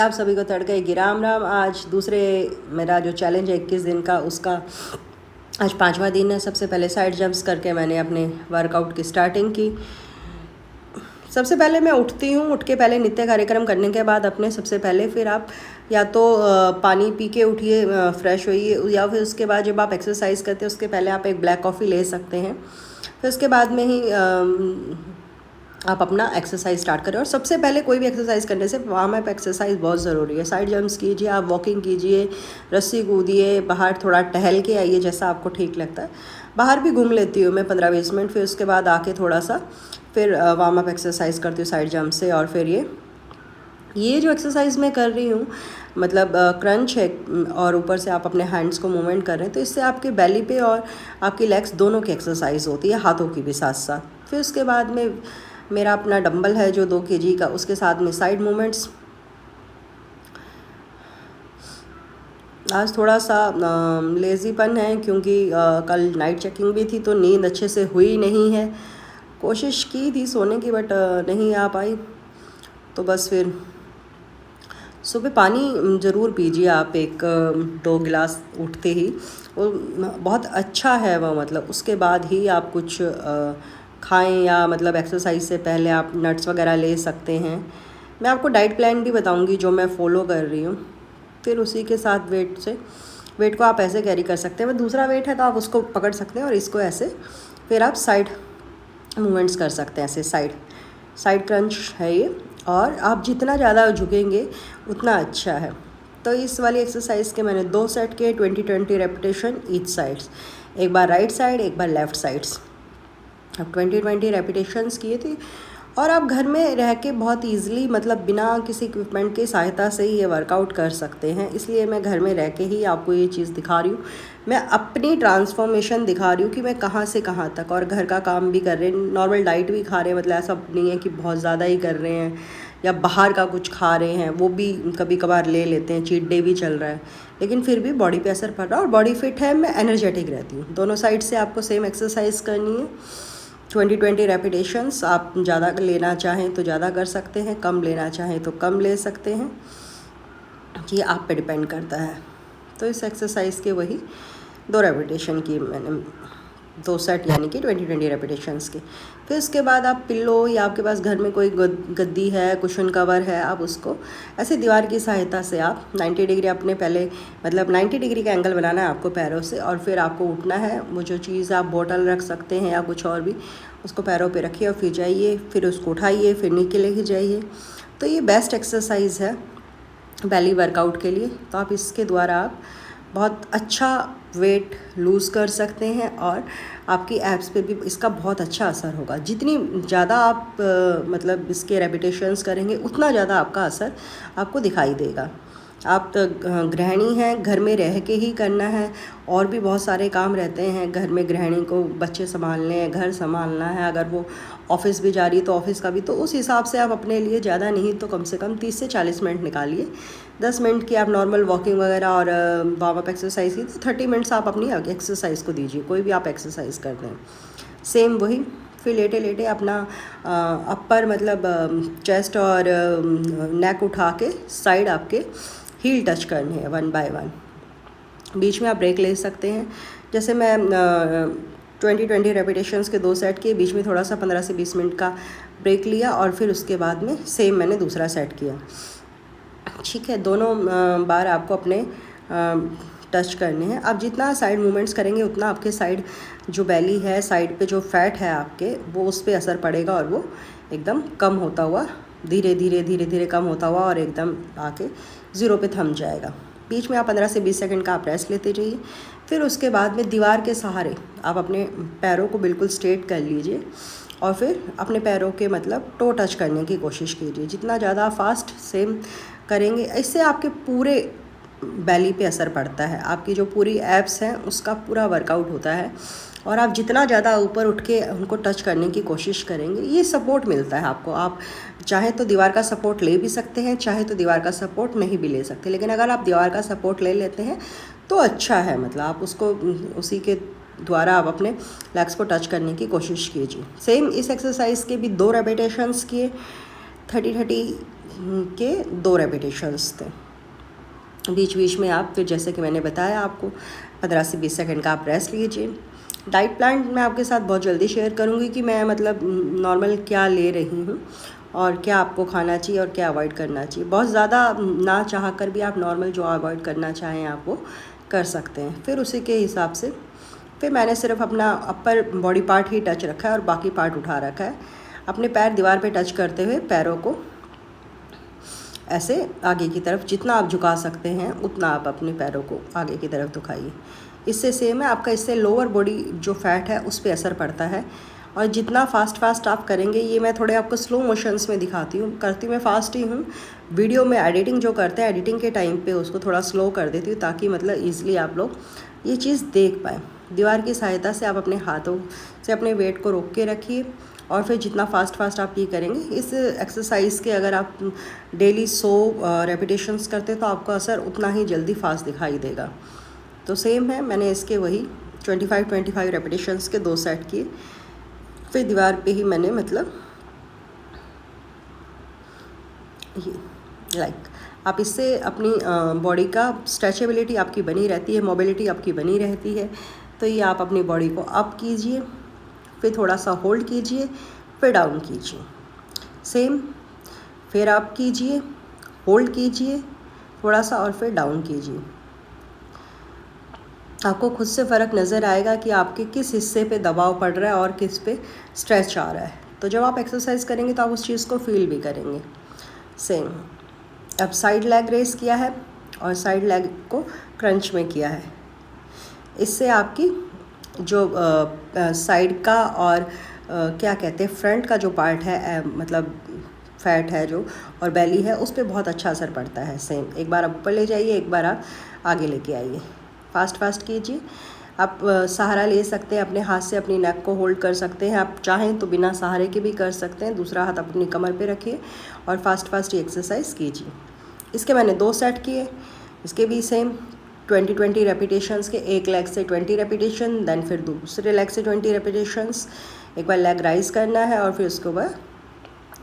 आप सभी को तड़के की राम राम। आज दूसरे मेरा जो चैलेंज है 21 दिन का, उसका आज 5वां दिन है। सबसे पहले साइड जंप्स करके मैंने अपने वर्कआउट की स्टार्टिंग की। सबसे पहले मैं उठती हूँ, उठ के पहले नित्य कार्यक्रम करने के बाद अपने सबसे पहले फिर आप या तो पानी पी के उठिए, फ्रेश होइए, या फिर उसके बाद जब आप एक्सरसाइज करते हैं उसके पहले आप एक ब्लैक कॉफ़ी ले सकते हैं। फिर उसके बाद में ही आप अपना एक्सरसाइज स्टार्ट करें। और सबसे पहले कोई भी एक्सरसाइज करने से वार्म अप एक्सरसाइज बहुत ज़रूरी है। साइड जंप्स कीजिए, आप वॉकिंग कीजिए, रस्सी कूदिए, बाहर थोड़ा टहल के आइए, जैसा आपको ठीक लगता है। बाहर भी घूम लेती हूँ मैं 15-20 मिनट। फिर उसके बाद आके थोड़ा सा फिर वार्म अप एक्सरसाइज करती हूँ साइड जंप से। और फिर ये जो एक्सरसाइज मैं कर रही हूँ, मतलब क्रंच है और ऊपर से आप अपने हैंड्स को मूवमेंट कर रहे हैं, तो इससे आपके बेली पे और आपकी लेग्स दोनों की एक्सरसाइज होती है, हाथों की भी साथ साथ। फिर उसके बाद में मेरा अपना डंबल है जो 2 kg का, उसके साथ में साइड मूवमेंट्स। आज थोड़ा सा लेज़ीपन है क्योंकि कल नाइट चेकिंग भी थी, तो नींद अच्छे से हुई नहीं है। कोशिश की थी सोने की, बट नहीं आ पाई। तो बस फिर सुबह पानी ज़रूर पीजिए आप, 1-2 गिलास उठते ही। वो बहुत अच्छा है वो, मतलब उसके बाद ही आप कुछ खाएं, या मतलब एक्सरसाइज से पहले आप नट्स वगैरह ले सकते हैं। मैं आपको डाइट प्लान भी बताऊंगी जो मैं फ़ॉलो कर रही हूँ। फिर उसी के साथ वेट को आप ऐसे कैरी कर सकते हैं। दूसरा वेट है तो आप उसको पकड़ सकते हैं और इसको ऐसे फिर आप साइड मूवमेंट्स कर सकते हैं, ऐसे साइड क्रंच है ये। और आप जितना ज़्यादा झुकेंगे उतना अच्छा है। तो इस वाली एक्सरसाइज के मैंने 2 सेट किए, 20-20 रेपिटेशन ईच साइड्स। एक बार राइट साइड, एक बार लेफ़्ट साइड्स। अब 20-20 रेपिटेशंस किए थे। और आप घर में रह के बहुत ईजिली, मतलब बिना किसी इक्विपमेंट की सहायता से ही ये वर्कआउट कर सकते हैं। इसलिए मैं घर में रह के ही आपको ये चीज़ दिखा रही हूँ। मैं अपनी ट्रांसफॉर्मेशन दिखा रही हूँ कि मैं कहाँ से कहाँ तक, और घर का काम भी कर रहे हैं, नॉर्मल डाइट भी खा रहे हैं। मतलब ऐसा नहीं है कि बहुत ज़्यादा ही कर रहे हैं या बाहर का कुछ खा रहे हैं, वो भी कभी कभार ले लेते हैं, चीट डे भी चल रहा है, लेकिन फिर भी बॉडी पे असर पड़ रहा है और बॉडी फिट है, मैं एनर्जेटिक रहती हूँ। दोनों साइड से आपको सेम एक्सरसाइज करनी है। 20-20 रेपिटेशंस। आप ज़्यादा लेना चाहें तो ज़्यादा कर सकते हैं, कम लेना चाहें तो कम ले सकते हैं, ये आप पे डिपेंड करता है। तो इस एक्सरसाइज के वही 2 रेपिटेशन की मैंने, 2 सेट, यानी कि 20-20 रेपिटेशंस के। फिर इसके बाद आप पिल्लो, या आपके पास घर में कोई गद्दी है, कुशन कवर है, आप उसको ऐसे दीवार की सहायता से आप 90 डिग्री अपने पहले, मतलब 90 डिग्री का एंगल बनाना है आपको पैरों से। और फिर आपको उठना है। वो जो चीज़ आप बोतल रख सकते हैं या कुछ और भी, उसको पैरों पे रखिए और फिर जाइए, फिर उसको उठाइए, फिर नीचे लेके जाइए। तो ये बेस्ट एक्सरसाइज है बेली वर्कआउट के लिए। तो आप इसके द्वारा आप बहुत अच्छा वेट लूज़ कर सकते हैं और आपकी एब्स पे भी इसका बहुत अच्छा असर होगा। जितनी ज़्यादा आप मतलब इसके रेपिटेशंस करेंगे, उतना ज़्यादा आपका असर आपको दिखाई देगा। आप तो गृहिणी हैं, घर में रह के ही करना है। और भी बहुत सारे काम रहते हैं घर में, गृहिणी को बच्चे संभालने हैं, घर संभालना है, अगर वो ऑफिस भी जा रही है तो ऑफिस का भी। तो उस हिसाब से आप अपने लिए ज़्यादा नहीं तो कम से कम 30 से 40 मिनट निकालिए। 10 मिनट की आप नॉर्मल वॉकिंग वगैरह और वार्म अप एक्सरसाइज की, तो 30 मिनट्स आप अपनी एक्सरसाइज को दीजिए, कोई भी आप एक्सरसाइज करते हैं। सेम वही। फिर लेटे लेटे अपना अपर, मतलब चेस्ट और नेक उठा के साइड आपके हील टच करने हैं 1 बाय 1। बीच में आप ब्रेक ले सकते हैं। जैसे मैं 20-20 रेपिटेशंस के 2 सेट किए, बीच में थोड़ा सा 15 से 20 मिनट का ब्रेक लिया, और फिर उसके बाद में सेम मैंने दूसरा सेट किया। ठीक है, दोनों बार आपको अपने टच करने हैं। आप जितना साइड मूवमेंट्स करेंगे उतना आपके साइड जो बेली है, साइड पे जो फैट है आपके, वो उस पर असर पड़ेगा और वो एकदम कम होता हुआ, धीरे धीरे कम होता हुआ, और एकदम आके 0 पे थम जाएगा। बीच में आप 15 से 20 सेकंड का आप रेस्ट लेते जाइए। फिर उसके बाद में दीवार के सहारे आप अपने पैरों को बिल्कुल स्ट्रेट कर लीजिए, और फिर अपने पैरों के मतलब टो टच करने की कोशिश कीजिए। जितना ज़्यादा फास्ट सेम करेंगे, इससे आपके पूरे बेली पे असर पड़ता है। आपकी जो पूरी एब्स हैं उसका पूरा वर्कआउट होता है। और आप जितना ज़्यादा ऊपर उठ के उनको टच करने की कोशिश करेंगे, ये सपोर्ट मिलता है आपको। आप चाहे तो दीवार का सपोर्ट ले भी सकते हैं, चाहे तो दीवार का सपोर्ट नहीं भी ले सकते, लेकिन अगर आप दीवार का सपोर्ट ले लेते हैं तो अच्छा है। मतलब आप उसको उसी के द्वारा आप अपने लेग्स को टच करने की कोशिश कीजिए। सेम इस एक्सरसाइज के भी 2 रेपिटेशंस किए, 30-30 के 2 रेपिटेशंस थे। बीच बीच में आप फिर जैसे कि मैंने बताया आपको 15 से 20 सेकंड का आप रेस्ट लीजिए। डाइट प्लान मैं आपके साथ बहुत जल्दी शेयर करूँगी कि मैं मतलब नॉर्मल क्या ले रही हूँ और क्या आपको खाना चाहिए और क्या अवॉइड करना चाहिए। बहुत ज़्यादा ना चाह कर भी आप नॉर्मल जो अवॉइड करना चाहें आप वो कर सकते हैं। फिर उसी के हिसाब से फिर मैंने सिर्फ अपना अपर बॉडी पार्ट ही टच रखा है और बाकी पार्ट उठा रखा है। अपने पैर दीवार पे टच करते हुए पैरों को ऐसे आगे की तरफ जितना आप झुका सकते हैं उतना आप अपने पैरों को आगे की तरफ दुखाइए। इससे सेम है आपका, इससे लोअर बॉडी जो फैट है उस पर असर पड़ता है। और जितना फास्ट आप करेंगे, ये मैं थोड़े आपको स्लो मोशंस में दिखाती हूँ, करती मैं फास्ट ही हूँ। वीडियो में एडिटिंग जो करते हैं, एडिटिंग के टाइम पे उसको थोड़ा स्लो कर देती हूँ ताकि मतलब ईज़िली आप लोग ये चीज़ देख पाएँ। दीवार की सहायता से आप अपने हाथों से अपने वेट को रोक के रखिए और फिर जितना फास्ट आप ये करेंगे, इस एक्सरसाइज के अगर आप डेली 100 रेपिटेशंस करते तो आपका असर उतना ही जल्दी फास्ट दिखाई देगा। तो सेम है, मैंने इसके वही 25 रेपिटेशंस के 2 सेट किए। फिर दीवार पे ही मैंने मतलब ये लाइक आप इससे अपनी बॉडी का स्ट्रेचेबिलिटी आपकी बनी रहती है, मोबिलिटी आपकी बनी रहती है। तो ये आप अपनी बॉडी को अप कीजिए, फिर थोड़ा सा होल्ड कीजिए, फिर डाउन कीजिए। सेम फिर आप कीजिए, होल्ड कीजिए थोड़ा सा और फिर डाउन कीजिए। आपको खुद से फ़र्क नज़र आएगा कि आपके किस हिस्से पे दबाव पड़ रहा है और किस पे स्ट्रेच आ रहा है। तो जब आप एक्सरसाइज करेंगे तो आप उस चीज़ को फील भी करेंगे। सेम अब साइड लेग रेस किया है और साइड लेग को क्रंच में किया है। इससे आपकी जो साइड का और क्या कहते हैं फ्रंट का जो पार्ट है मतलब फैट है जो और बेली है, उस पर बहुत अच्छा असर पड़ता है। सेम एक बार आप ऊपर ले जाइए, एक बार आप आगे लेके आइए। फास्ट कीजिए। आप सहारा ले सकते हैं, अपने हाथ से अपनी नेक को होल्ड कर सकते हैं। आप चाहें तो बिना सहारे के भी कर सकते हैं। दूसरा हाथ अपनी कमर पे रखिए और फास्ट ये एक्सरसाइज कीजिए। इसके मैंने 2 सेट किए। इसके भी सेम 20 रेपिटेशंस के, एक लेग से 20 रेपिटेशन, देन फिर दूसरे लेग से 20 रेपिटेशंस। एक बार लेग राइज करना है और फिर उसके ऊपर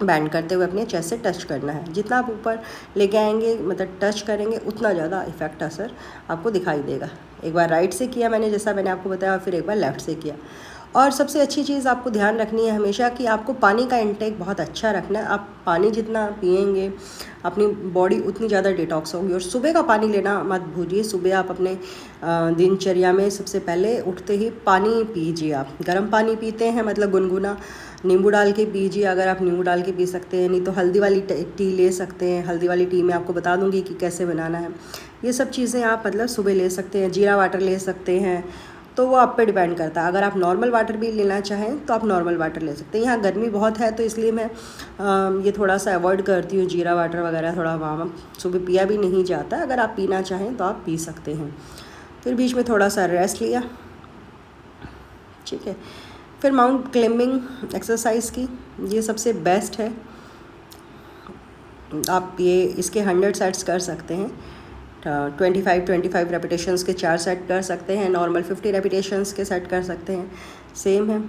बैंड करते हुए अपने चेस्ट से टच करना है। जितना आप ऊपर लेके आएंगे मतलब टच करेंगे उतना ज़्यादा इफेक्ट असर आपको दिखाई देगा। एक बार राइट से किया मैंने, जैसा मैंने आपको बताया, और फिर एक बार लेफ़्ट से किया। और सबसे अच्छी चीज़ आपको ध्यान रखनी है हमेशा कि आपको पानी का इंटेक बहुत अच्छा रखना है। आप पानी जितना पिएंगे अपनी बॉडी उतनी ज़्यादा डिटॉक्स होगी। और सुबह का पानी लेना मत भूलिए। सुबह आप अपने दिनचर्या में सबसे पहले उठते ही पानी पीजिए। आप गर्म पानी पीते हैं मतलब गुनगुना, नींबू डाल के पीजिए अगर आप नींबू डाल के पी सकते हैं, नहीं तो हल्दी वाली टी ले सकते हैं। हल्दी वाली टी मैं आपको बता दूंगी कि कैसे बनाना है। ये सब चीज़ें आप मतलब सुबह ले सकते हैं। जीरा वाटर ले सकते हैं, तो वो आप पे डिपेंड करता है। अगर आप नॉर्मल वाटर भी लेना चाहें तो आप नॉर्मल वाटर ले सकते हैं। यहाँ गर्मी बहुत है तो इसलिए मैं ये थोड़ा सा अवॉइड करती हूँ। जीरा वाटर वगैरह थोड़ा वार्म सुबह पिया भी नहीं जाता। अगर आप पीना चाहें तो आप पी सकते हैं। फिर बीच में थोड़ा सा रेस्ट लिया, ठीक है। फिर माउंट क्लाइंबिंग एक्सरसाइज की, ये सबसे बेस्ट है। आप ये इसके 100 सेट्स कर सकते हैं। 25 रेपिटेशंस के 4 सेट कर सकते हैं। नॉर्मल 50 रेपिटेशंस के सेट कर सकते हैं। सेम है,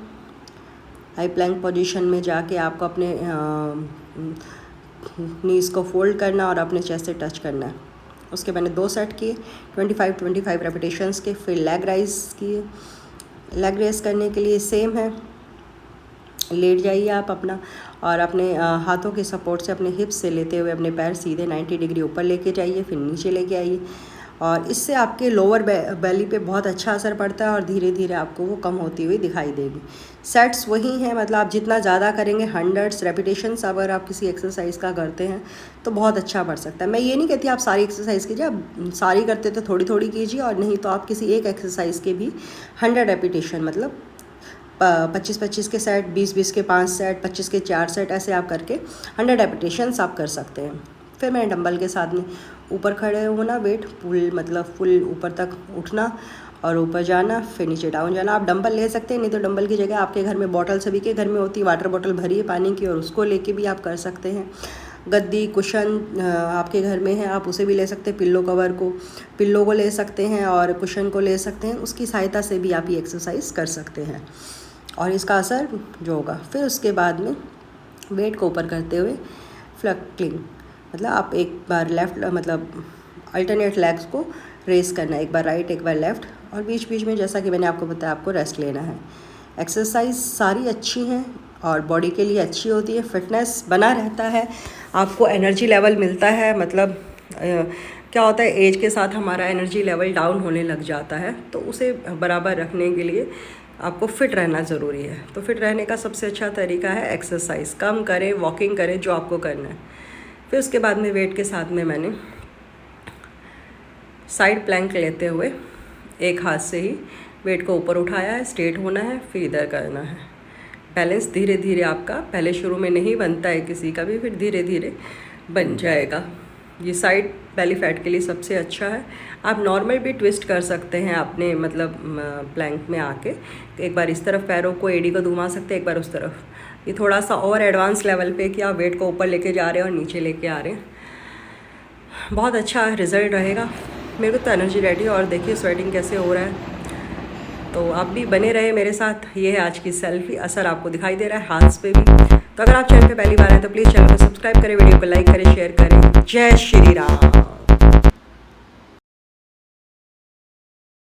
हाई प्लैंक पोजीशन में जाके आपको अपने नीज़ को फोल्ड करना और अपने चेस्ट से टच करना है। उसके मैंने 2 सेट किए 25 रेपिटेशंस के। फिर लेग राइज किए। लेग रेस करने के लिए सेम है, लेट जाइए आप अपना और अपने हाथों के सपोर्ट से अपने हिप्स से लेते हुए अपने पैर सीधे 90 डिग्री ऊपर लेके जाइए, फिर नीचे लेके आइए। और इससे आपके लोअर बेली पे बहुत अच्छा असर पड़ता है और धीरे धीरे आपको वो कम होती हुई दिखाई देगी। सेट्स वही हैं, मतलब आप जितना ज़्यादा करेंगे 100 रेपिटेशंस अगर आप किसी एक्सरसाइज का करते हैं तो बहुत अच्छा बढ़ सकता है। मैं ये नहीं कहती आप सारी एक्सरसाइज कीजिए, आप सारी करते तो थोड़ी थोड़ी कीजिए, और नहीं तो आप किसी एक एक्सरसाइज के भी 100 रेपिटेशन मतलब 25 के सेट, 20 के 5 सेट, 25 के 4 सेट, ऐसे आप करके 100 रेपिटेशंस आप कर सकते हैं। फिर मैं डंबल के साथ में ऊपर खड़े होना, वेट फुल ऊपर तक उठना और ऊपर जाना, फिर नीचे डाउन जाना। आप डंबल ले सकते हैं, नहीं तो डंबल की जगह आपके घर में बॉटल, सभी के घर में होती है, वाटर बॉटल भरी है पानी की, और उसको लेके भी आप कर सकते हैं। गद्दी कुशन आपके घर में है, आप उसे भी ले सकते हैं। पिल्लो को ले सकते हैं और कुशन को ले सकते हैं। उसकी सहायता से भी आप ये एक्सरसाइज कर सकते हैं और इसका असर जो होगा। फिर उसके बाद में वेट को ऊपर करते हुए फ्लक्लिंग, मतलब आप एक बार लेफ़्ट मतलब अल्टरनेट लेग्स को रेस करना है, एक बार राइट एक बार लेफ़्ट, और बीच बीच में जैसा कि मैंने आपको बताया आपको रेस्ट लेना है। एक्सरसाइज सारी अच्छी हैं और बॉडी के लिए अच्छी होती है, फिटनेस बना रहता है, आपको एनर्जी लेवल मिलता है। मतलब क्या होता है, एज के साथ हमारा एनर्जी लेवल डाउन होने लग जाता है, तो उसे बराबर रखने के लिए आपको फ़िट रहना ज़रूरी है। तो फिट रहने का सबसे अच्छा तरीका है एक्सरसाइज, कम करें, वॉकिंग करें, जो आपको करना है। फिर उसके बाद में वेट के साथ में मैंने साइड प्लैंक लेते हुए एक हाथ से ही वेट को ऊपर उठाया है, स्ट्रेट होना है, फिर इधर करना है। बैलेंस धीरे धीरे आपका पहले शुरू में नहीं बनता है किसी का भी, फिर धीरे धीरे बन जाएगा। ये साइड बेली फैट के लिए सबसे अच्छा है। आप नॉर्मल भी ट्विस्ट कर सकते हैं अपने मतलब प्लैंक में आके, एक बार इस तरफ पैरों को एडी को घुमा सकते हैं, एक बार उस तरफ। ये थोड़ा सा और एडवांस लेवल पे कि आप वेट को ऊपर लेके जा रहे हैं और नीचे लेके आ रहे हैं, बहुत अच्छा रिज़ल्ट रहेगा। मेरे को तो एनर्जी रेडी है, और देखिए स्वेटिंग कैसे हो रहा है। तो आप भी बने रहे मेरे साथ। ये है आज की सेल्फी, असर आपको दिखाई दे रहा है हाथ पे भी। तो अगर आप चैनल पे पहली बार आए तो प्लीज़ चैनल को सब्सक्राइब करें, वीडियो को लाइक करें, शेयर करें। जय श्री राम।